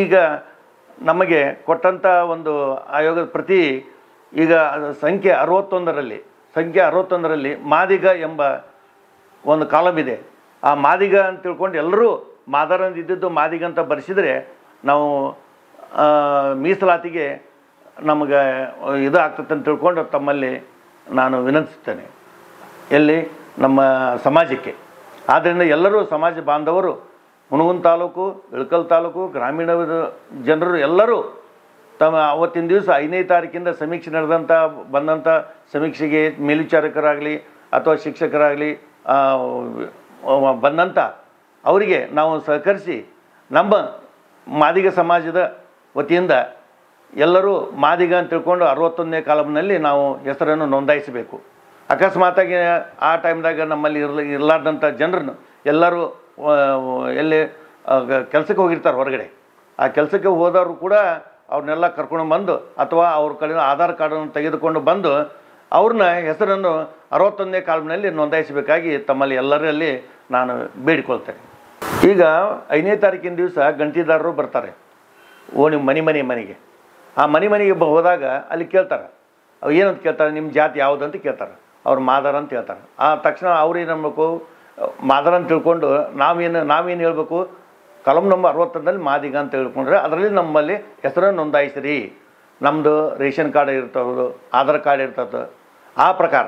ಈಗ ನಮಗೆ ಕೊಟ್ಟಂತ ಒಂದು ಆಯೋಗದ ಪ್ರತಿ ಈಗ ಸಂಖ್ಯೆ 61ರಲ್ಲಿ ಮಾದಿಗ ಎಂಬ ಒಂದು ಕಾಲಮ್ ಇದೆ. ಆ ಮಾದಿಗ ಅಂತ ತಿಳ್ಕೊಂಡು ಎಲ್ಲರೂ ಮಾದರಂತ ಇದ್ದಿದ್ದು ಮಾದಿಗ ಅಂತ ಬರೆಸಿದರೆ ನಾವು ಮೀಸಲಾತಿಗೆ ನಮಗೆ ಇದು ಆಗ್ತದೆ ಅಂತ ತಿಳ್ಕೊಂಡು ತಮ್ಮಲ್ಲಿ ನಾನು ವಿನಂತಿಸುತ್ತೇನೆ, ಎಲ್ಲಿ ನಮ್ಮ ಸಮಾಜಕ್ಕೆ. ಆದ್ದರಿಂದ ಎಲ್ಲರೂ ಸಮಾಜ ಬಾಂಧವರು ಹುಣಗುಂದ ತಾಲೂಕು, ಇಳಕಲ್ ತಾಲೂಕು, ಗ್ರಾಮೀಣ ಜನರು ಎಲ್ಲರೂ ತಮ್ಮ ಅವತ್ತಿನ ದಿವಸ 5ನೇ ತಾರೀಕಿಂದ ಸಮೀಕ್ಷೆ ಬಂದಂಥ ಸಮೀಕ್ಷೆಗೆ ಮೇಲ್ವಿಚಾರಕರಾಗಲಿ ಅಥವಾ ಶಿಕ್ಷಕರಾಗಲಿ ಬಂದಂಥ ಅವರಿಗೆ ನಾವು ಸಹಕರಿಸಿ ನಮ್ಮ ಮಾದಿಗ ಸಮಾಜದ ವತಿಯಿಂದ ಎಲ್ಲರೂ ಮಾದಿಗ ಅಂತ ತಿಳ್ಕೊಂಡು 61ನೇ ಕಾಲಮ್ನಲ್ಲಿ ನಾವು ಹೆಸರನ್ನು ನೋಂದಾಯಿಸಬೇಕು. ಅಕಸ್ಮಾತಾಗಿ ಆ ಟೈಮ್ದಾಗ ನಮ್ಮಲ್ಲಿ ಇರಲಾರ್ದಂಥ ಜನರನ್ನು ಎಲ್ಲರೂ ಎಲ್ಲಿ ಕೆಲಸಕ್ಕೆ ಹೋಗಿರ್ತಾರೆ ಹೊರಗಡೆ, ಆ ಕೆಲಸಕ್ಕೆ ಹೋದವರು ಕೂಡ ಅವ್ರನ್ನೆಲ್ಲ ಕರ್ಕೊಂಡು ಬಂದು ಅಥವಾ ಅವ್ರ ಕಡೆ ಆಧಾರ್ ಕಾರ್ಡನ್ನು ತೆಗೆದುಕೊಂಡು ಬಂದು ಅವ್ರನ್ನ ಹೆಸರನ್ನು 61ನೇ ಕಾಲಮ್ನಲ್ಲಿ ನೋಂದಾಯಿಸಬೇಕಾಗಿ ತಮ್ಮಲ್ಲಿ ಎಲ್ಲರಲ್ಲಿ ನಾನು ಬೇಡಿಕೊಳ್ತೇನೆ. ಈಗ 5ನೇ ತಾರೀಕಿನ ದಿವಸ ಗಂಟಿದಾರರು ಬರ್ತಾರೆ ನಿಮ್ಮ ಮನೆಗೆ. ಆ ಮನೆಗೆ ಹೋದಾಗ ಅಲ್ಲಿ ಕೇಳ್ತಾರೆ, ಅವು ಏನಂತ ಕೇಳ್ತಾರೆ, ನಿಮ್ಮ ಜಾತಿ ಯಾವುದು ಅಂತ ಕೇಳ್ತಾರೆ. ಅವ್ರು ಮಾದಾರ ಅಂತ ಹೇಳ್ತಾರೆ. ಆ ತಕ್ಷಣ ಅವ್ರೇನು ಅನ್ಬೇಕು, ಮಾದಾರ ಅಂತ ತಿಳ್ಕೊಂಡು ನಾವೇನು ಹೇಳಬೇಕು, ಕಾಲಮ್ ನಂಬರ್ 60ರಲ್ಲಿ ಮಾದಿಗ ಅಂತ ತಿಳ್ಕೊಂಡ್ರೆ ಅದರಲ್ಲಿ ನಮ್ಮಲ್ಲಿ ಹೆಸರನ್ನು ನೋಂದಾಯಿಸಿರಿ, ನಮ್ಮದು ರೇಷನ್ ಕಾರ್ಡ್ ಇರ್ತದೆ, ಆಧಾರ್ ಕಾರ್ಡ್ ಇರ್ತದೆ. ಆ ಪ್ರಕಾರ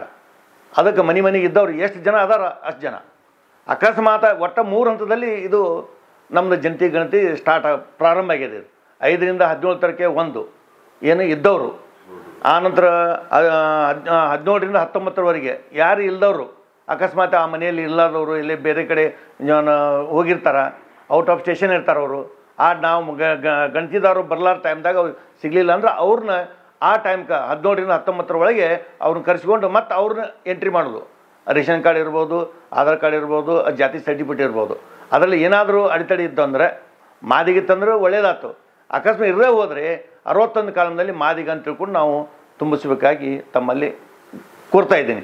ಅದಕ್ಕೆ ಮನೆಗೆ ಇದ್ದವ್ರು ಎಷ್ಟು ಜನ ಅದಾರ ಅಷ್ಟು ಜನ. ಅಕಸ್ಮಾತ್ ಒಟ್ಟು 3 ಹಂತದಲ್ಲಿ ಇದು ನಮ್ಮದು ಜಂಟಿ ಗಣತಿ ಪ್ರಾರಂಭ ಆಗಿದೆ. 5ರಿಂದ 17 ತಾರೀಕಿಗೆ 1 ಏನು ಇದ್ದವರು, ಆನಂತರ 17ರಿಂದ 19ರವರೆಗೆ ಯಾರು ಇಲ್ಲದವರು, ಅಕಸ್ಮಾತ್ ಆ ಮನೆಯಲ್ಲಿ ಇಲ್ಲದವರು ಇಲ್ಲಿ ಬೇರೆ ಕಡೆ ಹೋಗಿರ್ತಾರೆ, ಔಟ್ ಆಫ್ ಸ್ಟೇಷನ್ ಇರ್ತಾರೆ ಅವರು. ನಾವು ಗಣತಿದಾರರು ಬರ್ಲಾರ ಟೈಮ್ದಾಗ ಅವ್ರು ಸಿಗಲಿಲ್ಲ ಅಂದ್ರೆ ಅವ್ರನ್ನ ಆ ಟೈಮ್ಗೆ 17ರಿಂದ 19ರೊಳಗೆ ಅವ್ರನ್ನ ಕರೆಸ್ಕೊಂಡು ಮತ್ತೆ ಅವ್ರನ್ನ ಎಂಟ್ರಿ ಮಾಡೋದು. ರೇಷನ್ ಕಾರ್ಡ್ ಇರ್ಬೋದು, ಆಧಾರ್ ಕಾರ್ಡ್ ಇರ್ಬೋದು, ಜಾತಿ ಸರ್ಟಿಫಿಕೇಟ್ ಇರ್ಬೋದು. ಅದರಲ್ಲಿ ಏನಾದರೂ ಅಡೆತಡೆ ಇತ್ತು ಅಂದರೆ ಮಾದಿಗೆ ತಂದ್ರೆ ಒಳ್ಳೇದಾಯ್ತು. ಅಕಸ್ಮಾತ್ ಇರದೇ ಹೋದರೆ 61 ಕಾಲದಲ್ಲಿ ಮಾದಿಗ ಅಂತ ತಿಳ್ಕೊಂಡು ನಾವು ತುಂಬಿಸಬೇಕಾಗಿ ತಮ್ಮಲ್ಲಿ ಕೋರ್ತಾ ಇದ್ದೀನಿ,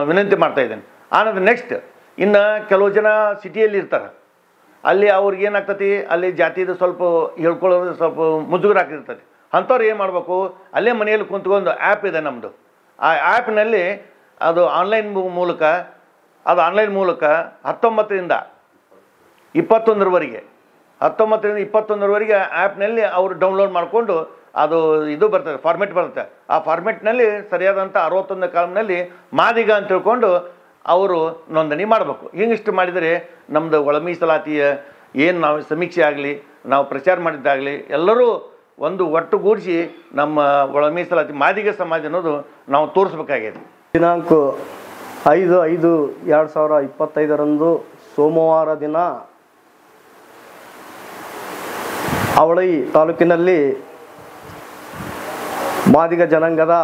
ವಿನಂತಿ ಮಾಡ್ತಾಯಿದ್ದೀನಿ. ಆನಂತರ ನೆಕ್ಸ್ಟ್ ಇನ್ನು ಕೆಲವು ಜನ ಸಿಟಿಯಲ್ಲಿ ಇರ್ತಾರೆ, ಅಲ್ಲಿ ಅವ್ರಿಗೆ ಏನಾಗ್ತತಿ, ಅಲ್ಲಿ ಜಾತಿದು ಸ್ವಲ್ಪ ಹೇಳ್ಕೊಳ್ಳೋದು ಸ್ವಲ್ಪ ಮುಜುಗರ ಆಗ್ತಿರ್ತದೆ. ಅಂಥವ್ರು ಏನು ಮಾಡಬೇಕು, ಅಲ್ಲೇ ಮನೆಯಲ್ಲಿ ಕುಂತ್ಕೊಂಡು ಆ್ಯಪ್ ಇದೆ ನಮ್ಮದು. ಆ ಆ್ಯಪ್ನಲ್ಲಿ ಅದು ಆನ್ಲೈನ್ ಮೂಲಕ 19ರಿಂದ 21ರವರೆಗೆ ಆ್ಯಪ್ನಲ್ಲಿ ಅವರು ಡೌನ್ಲೋಡ್ ಮಾಡಿಕೊಂಡು ಅದು ಇದು ಬರ್ತದೆ, ಫಾರ್ಮೆಟ್ ಬರುತ್ತೆ. ಆ ಫಾರ್ಮೆಟ್ನಲ್ಲಿ ಸರಿಯಾದಂಥ 61ನೇ ಕಾಲಮ್ನಲ್ಲಿ ಮಾದಿಗ ಅಂತ ತಿಳ್ಕೊಂಡು ಅವರು ನೋಂದಣಿ ಮಾಡಬೇಕು. ಹಿಂಗಿಷ್ಟು ಮಾಡಿದರೆ ನಮ್ಮದು ಒಳ ಮೀಸಲಾತಿಯ ಏನು ನಾವು ಸಮೀಕ್ಷೆ ಆಗಲಿ, ನಾವು ಪ್ರಚಾರ ಮಾಡಿದ್ದಾಗಲಿ ಎಲ್ಲರೂ ಒಂದು ಒಟ್ಟುಗೂಡಿಸಿ ನಮ್ಮ ಒಳ ಮೀಸಲಾತಿ ಮಾದಿಗ ಸಮಾಜ ಅನ್ನೋದು ನಾವು ತೋರಿಸ್ಬೇಕಾಗಿದೆ. ದಿನಾಂಕ 5/5/2025 ಸೋಮವಾರ ದಿನ ಅವಳಿ ತಾಲೂಕಿನಲ್ಲಿ ಮಾದಿಗ ಜನಾಂಗದ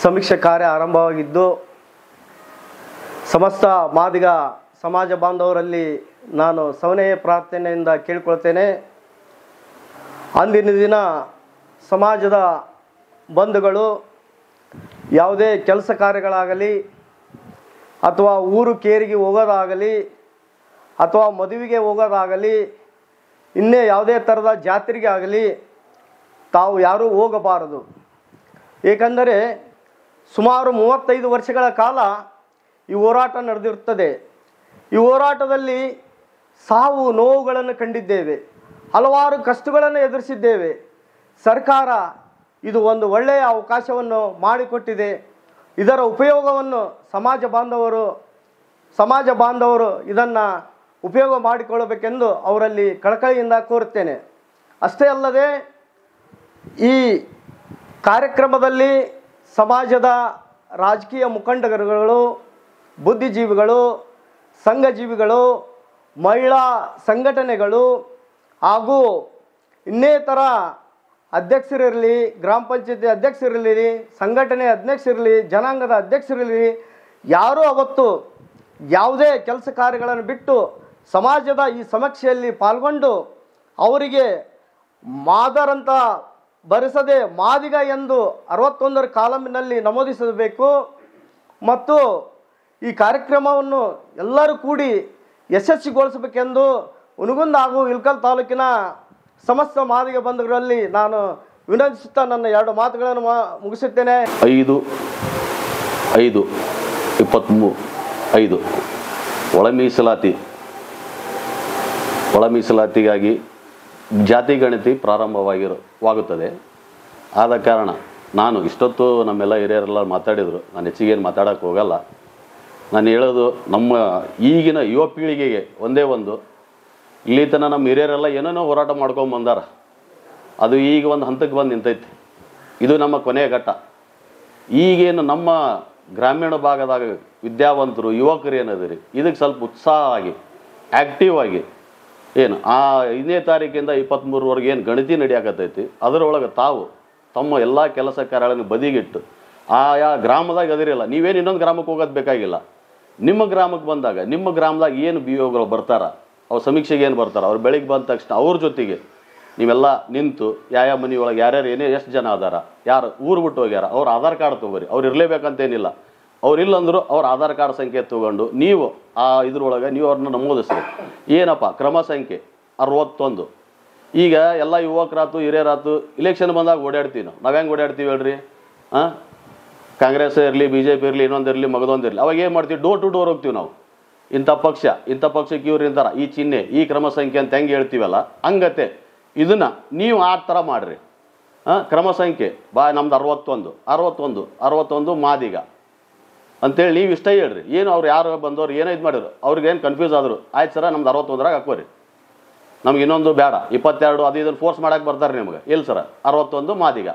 ಸಮೀಕ್ಷೆ ಕಾರ್ಯ ಆರಂಭವಾಗಿದ್ದು, ಸಮಸ್ತ ಮಾದಿಗ ಸಮಾಜ ಬಾಂಧವರಲ್ಲಿ ನಾನು ಸವನೆಯ ಪ್ರಾರ್ಥನೆಯಿಂದ ಕೇಳಿಕೊಳ್ತೇನೆ. ಅಂದಿನ ದಿನ ಸಮಾಜದ ಬಂಧುಗಳು ಯಾವುದೇ ಕೆಲಸ ಕಾರ್ಯಗಳಾಗಲಿ ಅಥವಾ ಊರು ಕೇರಿಗೆ ಹೋಗೋದಾಗಲಿ ಅಥವಾ ಮದುವೆಗೆ ಹೋಗೋದಾಗಲಿ ಇನ್ನೇ ಯಾವುದೇ ಥರದ ಜಾತ್ರೆಗೆ ಆಗಲಿ ತಾವು ಯಾರೂ ಹೋಗಬಾರದು. ಏಕೆಂದರೆ ಸುಮಾರು 35 ವರ್ಷಗಳ ಕಾಲ ಈ ಹೋರಾಟ ನಡೆದಿರುತ್ತದೆ. ಈ ಹೋರಾಟದಲ್ಲಿ ಸಾವು ನೋವುಗಳನ್ನು ಕಂಡಿದ್ದೇವೆ, ಹಲವಾರು ಕಷ್ಟಗಳನ್ನು ಎದುರಿಸಿದ್ದೇವೆ. ಸರ್ಕಾರ ಇದು ಒಂದು ಒಳ್ಳೆಯ ಅವಕಾಶವನ್ನು ಮಾಡಿಕೊಟ್ಟಿದೆ. ಇದರ ಉಪಯೋಗವನ್ನು ಸಮಾಜ ಬಾಂಧವರು ಇದನ್ನು ಉಪಯೋಗ ಮಾಡಿಕೊಳ್ಳಬೇಕೆಂದು ಅವರಲ್ಲಿ ಕಳಕಳಿಯಿಂದ ಕೋರುತ್ತೇನೆ. ಅಷ್ಟೇ ಅಲ್ಲದೆ ಈ ಕಾರ್ಯಕ್ರಮದಲ್ಲಿ ಸಮಾಜದ ರಾಜಕೀಯ ಮುಖಂಡರುಗಳು, ಬುದ್ಧಿಜೀವಿಗಳು, ಸಂಘಜೀವಿಗಳು, ಮಹಿಳಾ ಸಂಘಟನೆಗಳು ಹಾಗೂ ಇನ್ನೇತರ ಅಧ್ಯಕ್ಷರಿರಲಿ, ಗ್ರಾಮ ಪಂಚಾಯತಿ ಅಧ್ಯಕ್ಷರಿರಲಿ, ಸಂಘಟನೆ ಅಧ್ಯಕ್ಷರಿರಲಿ, ಜನಾಂಗದ ಅಧ್ಯಕ್ಷರಿರಲಿ, ಯಾರೂ ಅವತ್ತು ಯಾವುದೇ ಕೆಲಸ ಕಾರ್ಯಗಳನ್ನು ಬಿಟ್ಟು ಸಮಾಜದ ಈ ಸಮೀಕ್ಷೆಯಲ್ಲಿ ಪಾಲ್ಗೊಂಡು ಅವರಿಗೆ ಮಾದರಂತ ಬರೆಸದೆ ಮಾದಿಗ ಎಂದು 61ರ ಕಾಲಮಿನಲ್ಲಿ ನಮೂದಿಸಬೇಕು. ಮತ್ತು ಈ ಕಾರ್ಯಕ್ರಮವನ್ನು ಎಲ್ಲರೂ ಕೂಡಿ ಯಶಸ್ವಿಗೊಳಿಸಬೇಕೆಂದು ಹುನಗುಂದ ಹಾಗೂ ಇಳಕಲ್ ತಾಲೂಕಿನ ಸಮಸ್ತ ಮಾದಿಗ ಬಂಧುಗಳಲ್ಲಿ ನಾನು ವಿನಂತಿಸುತ್ತಾ ನನ್ನ 2 ಮಾತುಗಳನ್ನು ಮುಗಿಸುತ್ತೇನೆ. 5/5/23 ಒಳ ಮೀಸಲಾತಿಗಾಗಿ ಜಾತಿ ಗಣತಿ ಪ್ರಾರಂಭವಾಗುತ್ತದೆ. ಆದ ಕಾರಣ ನಾನು ಇಷ್ಟೊತ್ತು ನಮ್ಮೆಲ್ಲ ಹಿರಿಯರೆಲ್ಲ ಮಾತಾಡಿದರು, ನಾನು ಹೆಚ್ಚಿಗೆ ಏನು ಮಾತಾಡೋಕ್ಕೆ ಹೋಗಲ್ಲ. ನಾನು ಹೇಳೋದು ನಮ್ಮ ಈಗಿನ ಯುವ ಪೀಳಿಗೆಗೆ ಒಂದೇ ಒಂದು, ಇಲ್ಲಿ ತನಕ ನಮ್ಮ ಹಿರಿಯರೆಲ್ಲ ಏನೇನೋ ಹೋರಾಟ ಮಾಡ್ಕೊಂಡು ಬಂದಾರ, ಅದು ಈಗ ಒಂದು ಹಂತಕ್ಕೆ ಬಂದು ನಿಂತೈತಿ. ಇದು ನಮ್ಮ ಕೊನೆಯ ಘಟ್ಟ. ಈಗೇನು ನಮ್ಮ ಗ್ರಾಮೀಣ ಭಾಗದಾಗ ವಿದ್ಯಾವಂತರು ಯುವಕರು ಏನದಿರಿ, ಇದಕ್ಕೆ ಸ್ವಲ್ಪ ಉತ್ಸಾಹವಾಗಿ ಆ್ಯಕ್ಟಿವ್ ಆಗಿ ಏನು 5ನೇ ತಾರೀಕಿಂದ 23ರವರೆಗೆ ಏನು ಗಣತಿ ನಡೆಯಾಕತ್ತೈತಿ, ಅದರೊಳಗೆ ತಾವು ತಮ್ಮ ಎಲ್ಲ ಕೆಲಸ ಕಾರ್ಯಗಳನ್ನು ಬದಿಗಿಟ್ಟು ಆಯಾ ಗ್ರಾಮದಾಗ ಅದಿರಲ್ಲ, ನೀವೇನು ಇನ್ನೊಂದು ಗ್ರಾಮಕ್ಕೆ ಹೋಗೋದು ಬೇಕಾಗಿಲ್ಲ. ನಿಮ್ಮ ಗ್ರಾಮಕ್ಕೆ ಬಂದಾಗ ನಿಮ್ಮ ಗ್ರಾಮದಾಗ ಏನು ಬಿ ಒಗಳು ಬರ್ತಾರ, ಅವ್ರ ಸಮೀಕ್ಷೆಗೆ ಏನು ಬರ್ತಾರೆ, ಅವ್ರು ಬೆಳಿಗ್ಗೆ ಬಂದ ತಕ್ಷಣ ಅವ್ರ ಜೊತೆಗೆ ನೀವೆಲ್ಲ ನಿಂತು ಯಾವ ಮನೆಯೊಳಗೆ ಯಾರ್ಯಾರು ಎಷ್ಟು ಜನ ಅದಾರ, ಯಾರು ಊರು ಬಿಟ್ಟು ಹೋಗ್ಯಾರ, ಅವ್ರ ಆಧಾರ್ ಕಾರ್ಡ್ ತೊಗೊರಿ. ಅವ್ರು ಇರಲೇಬೇಕಂತೇನಿಲ್ಲ, ಅವ್ರಿಲ್ಲಂದ್ರು ಅವ್ರ ಆಧಾರ್ ಕಾರ್ಡ್ ಸಂಖ್ಯೆ ತೊಗೊಂಡು ನೀವು ಇದ್ರೊಳಗೆ ನೀವು ಅವ್ರನ್ನ ನಮೂದಿಸ್ರಿ. ಏನಪ್ಪ ಕ್ರಮ ಸಂಖ್ಯೆ 61. ಈಗ ಎಲ್ಲ ಯುವಕರಾತು ಹಿರಿಯರಾತು ಇಲೆಕ್ಷನ್ ಬಂದಾಗ ಓಡಾಡ್ತೀವಿ ನಾವು ಹೆಂಗೆ ಓಡಾಡ್ತೀವಿ ಹೇಳ್ರಿ? ಕಾಂಗ್ರೆಸ್ ಇರಲಿ, BJP ಇರಲಿ, ಇನ್ನೊಂದಿರಲಿ, ಮಗದೊಂದಿರಲಿ, ಅವಾಗ ಏನು ಮಾಡ್ತೀವಿ? ಡೋರ್ ಟು ಡೋರ್ ಹೋಗ್ತೀವಿ ನಾವು. ಇಂಥ ಪಕ್ಷಕ್ಕೆ ಇವ್ರು ಇಂತಾರ, ಈ ಚಿಹ್ನೆ, ಈ ಕ್ರಮ ಸಂಖ್ಯೆ ಅಂತ ಹೆಂಗೆ ಹೇಳ್ತೀವಲ್ಲ ಹಂಗತೆ ಇದನ್ನು ನೀವು ಆ ಥರ ಮಾಡಿರಿ. ಕ್ರಮ ಸಂಖ್ಯೆ ನಮ್ದು 61 ಮಾದಿಗ ಅಂತೇಳಿ ನೀವು ಇಷ್ಟ ಹೇಳ್ರಿ. ಏನು ಅವ್ರು ಯಾರು ಬಂದವ್ರು ಏನೋ ಇದು ಮಾಡಿದ್ರು, ಅವ್ರಿಗೇನು ಕನ್ಫ್ಯೂಸ್ ಆದರು, ಆಯ್ತು ಸರ ನಮ್ದು 61ರಾಗ ಹಾಕೋರಿ, ನಮ್ಗೆ ಇನ್ನೊಂದು ಬೇಡ 22 ಅದು ಇದನ್ನು ಫೋರ್ಸ್ ಮಾಡೋಕೆ ಬರ್ತಾರೆ ನಿಮ್ಗೆ. ಇಲ್ಲ ಸರ 61 ಮಾದಿಗ,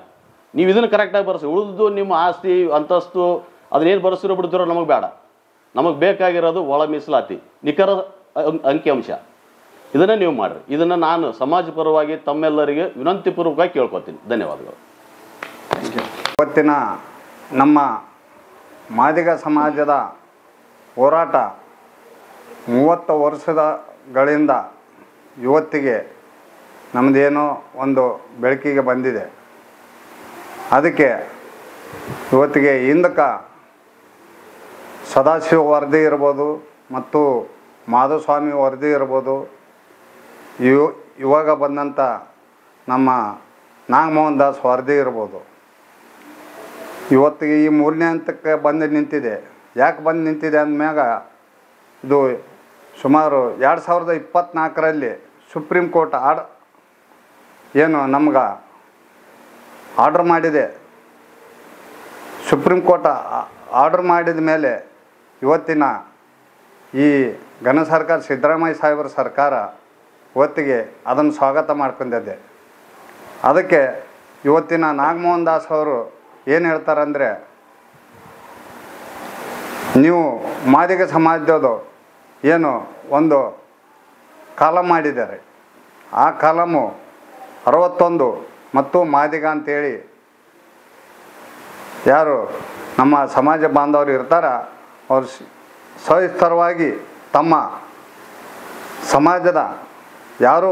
ನೀವು ಇದನ್ನು ಕರೆಕ್ಟಾಗಿ ಬರ್ಸಿ. ಉಳಿದು ನಿಮ್ಮ ಆಸ್ತಿ ಅಂತಸ್ತು ಅದನ್ನೇನು ಬರ್ಸಿರೋ ಬಿಡ್ತಿರೋ ನಮಗೆ ಬೇಡ. ನಮಗೆ ಬೇಕಾಗಿರೋದು ಒಳ ಮೀಸಲಾತಿ, ನಿಖರ ಅಂಕಿಅಂಶ. ಇದನ್ನು ನೀವು ಮಾಡಿರಿ. ಇದನ್ನು ನಾನು ಸಮಾಜ ಪರವಾಗಿ ತಮ್ಮೆಲ್ಲರಿಗೆ ವಿನಂತಿಪೂರ್ವಕವಾಗಿ ಕೇಳ್ಕೊತೀನಿ. ಧನ್ಯವಾದಗಳು. ಇವತ್ತಿನ ನಮ್ಮ ಮಾದಿಗ ಸಮಾಜದ ಹೋರಾಟ 30 ವರ್ಷಗಳಿಂದ ಇವತ್ತಿಗೆ ನಮ್ಮದೇನೋ ಒಂದು ಬೆಳಕಿಗೆ ಬಂದಿದೆ. ಅದಕ್ಕೆ ಇವತ್ತಿಗೆ ಹಿಂದಕ್ಕೆ ಸದಾಶಿವ ವರದಿ ಇರ್ಬೋದು ಮತ್ತು ಮಾಧುಸ್ವಾಮಿ ವರದಿ ಇರ್ಬೋದು, ಇವಾಗ ಬಂದಂಥ ನಮ್ಮ ನಾಗಮೋಹನ್ ದಾಸ್ ವರದಿ ಇರ್ಬೋದು, ಇವತ್ತಿಗೆ ಈ 3ನೇ ಹಂತಕ್ಕೆ ಬಂದು ನಿಂತಿದೆ. ಯಾಕೆ ಬಂದು ನಿಂತಿದೆ ಅಂದಮ್ಯಾಗ ಇದು ಸುಮಾರು 2024ರಲ್ಲಿ ಸುಪ್ರೀಂ ಕೋರ್ಟ್ ಏನು ನಮ್ಗೆ ಆರ್ಡ್ರ್ ಮಾಡಿದೆ. ಸುಪ್ರೀಂ ಕೋರ್ಟ್ ಆರ್ಡ್ರ್ ಮಾಡಿದ ಮೇಲೆ ಇವತ್ತಿನ ಈ ಘನ ಸರ್ಕಾರ ಸಿದ್ದರಾಮಯ್ಯ ಸಾಹೇಬರ ಸರ್ಕಾರ ಇವತ್ತಿಗೆ ಅದನ್ನು ಸ್ವಾಗತ ಮಾಡ್ಕೊಂಡಿದೆ. ಅದಕ್ಕೆ ಇವತ್ತಿನ ನಾಗಮೋಹನ್ ದಾಸ್ ಅವರು ಏನು ಹೇಳ್ತಾರಂದರೆ, ನೀವು ಮಾದಿಗ ಸಮಾಜದದು ಏನು ಒಂದು ಕಾಲಮ್ ಮಾಡಿದ್ದಾರೆ, ಆ ಕಾಲಮು 61 ಮತ್ತು ಮಾದಿಗ ಅಂತೇಳಿ ಯಾರು ನಮ್ಮ ಸಮಾಜ ಬಾಂಧವರು ಇರ್ತಾರ ಅವರು ಸವಿಸ್ತರವಾಗಿ ತಮ್ಮ ಸಮಾಜದ ಯಾರೂ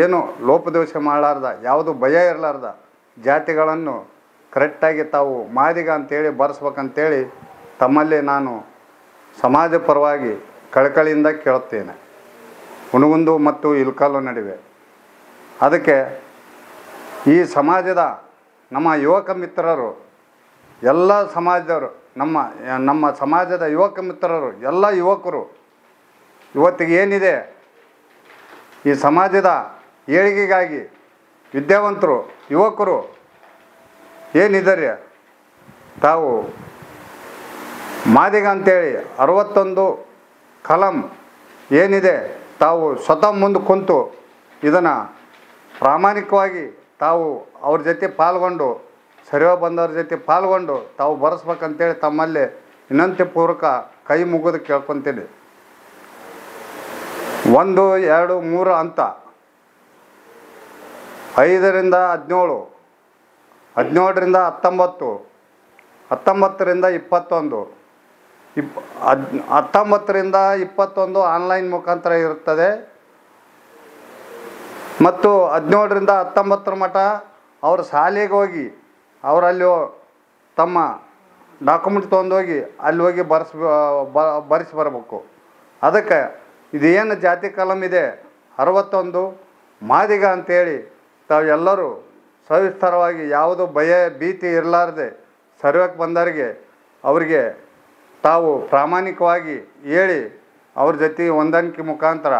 ಏನು ಲೋಪದೋಷ ಮಾಡಲಾರ್ದ, ಯಾವುದು ಭಯ ಇರಲಾರ್ದ ಜಾತಿಗಳನ್ನು ಕರೆಕ್ಟಾಗಿ ತಾವು ಮಾದಿಗ ಅಂತೇಳಿ ಬರೆಸ್ಬೇಕಂತೇಳಿ ತಮ್ಮಲ್ಲಿ ನಾನು ಸಮಾಜ ಪರವಾಗಿ ಕಳಕಳಿಯಿಂದ ಕೇಳುತ್ತೇನೆ. ಹುನಗುಂದ ಮತ್ತು ಇಳಕಲ್ಲು ನಡುವೆ ಅದಕ್ಕೆ ಈ ಸಮಾಜದ ನಮ್ಮ ಯುವಕ ಮಿತ್ರರು ಎಲ್ಲ ಸಮಾಜದವರು, ನಮ್ಮ ಸಮಾಜದ ಯುವಕ ಮಿತ್ರರು ಎಲ್ಲ ಯುವಕರು ಇವತ್ತಿಗೆ ಏನಿದೆ ಈ ಸಮಾಜದ ಏಳಿಗೆಗಾಗಿ ವಿದ್ಯಾವಂತರು ಯುವಕರು ಏನಿದ್ದಾರೆ ತಾವು ಮಾದಿಗ ಅಂತೇಳಿ 61 ಕಲಂ ಏನಿದೆ ತಾವು ಸ್ವತಃ ಮುಂದೆ ಕುಂತು ಇದನ್ನು ಪ್ರಾಮಾಣಿಕವಾಗಿ ತಾವು ಅವ್ರ ಜೊತೆ ಪಾಲ್ಗೊಂಡು ಸರಿಯಾಗಿ ಬಂದವ್ರ ಜೊತೆ ಪಾಲ್ಗೊಂಡು ತಾವು ಬರೆಸ್ಬೇಕಂತೇಳಿ ತಮ್ಮಲ್ಲಿ ವಿನಂತಿಪೂರ್ವಕ ಕೈ ಮುಗಿದು ಕೇಳ್ಕೊತೀನಿ. 1, 2, 3 ಹಂತ 5ರಿಂದ 17, 17ರಿಂದ 19, 19ರಿಂದ 21, 19ರಿಂದ 21 ಆನ್ಲೈನ್ ಮುಖಾಂತರ ಇರುತ್ತದೆ ಮತ್ತು 17ರಿಂದ 19 ಮಟ್ಟ ಅವ್ರ ಶಾಲೆಗೆ ಹೋಗಿ ಅವರಲ್ಲಿ ತಮ್ಮ ಡಾಕ್ಯುಮೆಂಟ್ ತೊಗೊಂಡೋಗಿ ಅಲ್ಲಿ ಹೋಗಿ ಬರೆಸಿ ಬರಬೇಕು. ಅದಕ್ಕೆ ಇದೇನು ಜಾತಿ ಕಲಂ ಇದೆ 61 ಮಾದಿಗ ಅಂತೇಳಿ ತಾವೆಲ್ಲರೂ ಸವಿಸ್ತರವಾಗಿ ಯಾವುದು ಭಯ ಭೀತಿ ಇರಲಾರ್ದೆ ಸರ್ವೆಗೆ ಬಂದವರಿಗೆ ಅವರಿಗೆ ತಾವು ಪ್ರಾಮಾಣಿಕವಾಗಿ ಹೇಳಿ ಅವ್ರ ಜೊತೆ ಹೊಂದಾಣಿಕೆ ಮುಖಾಂತರ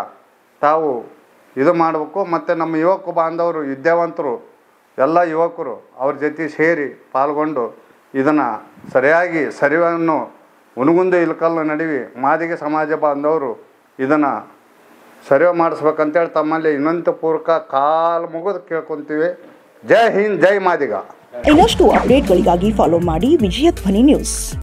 ತಾವು ಇದು ಮಾಡಬೇಕು. ಮತ್ತು ನಮ್ಮ ಯುವಕ ಬಾಂಧವರು ವಿದ್ಯಾವಂತರು ಎಲ್ಲ ಯುವಕರು ಅವ್ರ ಜೊತೆ ಸೇರಿ ಪಾಲ್ಗೊಂಡು ಇದನ್ನು ಸರಿಯಾಗಿ ಸರಿವನ್ನು ಉಣಗುಂದು ಇಲ್ಕಲ್ನ ನಡುವೆ ಮಾದಿಗ ಸಮಾಜ ಬಾಂಧವರು ಇದನ್ನು ಸರಿವ ಮಾಡಿಸ್ಬೇಕಂತೇಳಿ ತಮ್ಮಲ್ಲಿ ವಿನಂತಿಪೂರ್ವಕ ಕಾಲು ಮುಗಿದು ಕೇಳ್ಕೊತೀವಿ. ಜೈ ಹಿಂದ್, ಜೈ ಮಾದಿಗ. ಇನ್ನಷ್ಟು ಅಪ್ಡೇಟ್ಗಳಿಗಾಗಿ ಫಾಲೋ ಮಾಡಿ ವಿಜಯ ಧ್ವನಿ ನ್ಯೂಸ್.